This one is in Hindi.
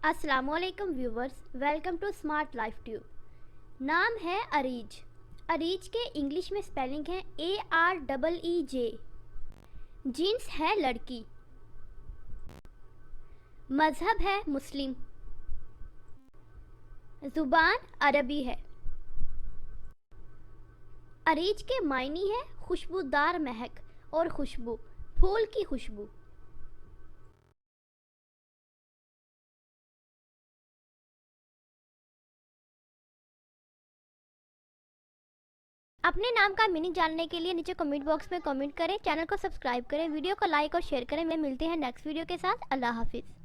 अस्सलामुअलैकुम viewers, welcome to smart life tube. नाम है अरीज। अरीज के इंग्लिश में स्पेलिंग है AREEJ। जीन्स है लड़की। मज़हब है मुस्लिम। ज़ुबान अरबी है। अरीज के मायने है खुशबूदार महक और खुशबू, फूल की खुशबू। अपने नाम का मीनिंग जानने के लिए नीचे कमेंट बॉक्स में कमेंट करें, चैनल को सब्सक्राइब करें, वीडियो को लाइक और शेयर करें। मिलते हैं नेक्स्ट वीडियो के साथ। अल्लाह हाफिज़।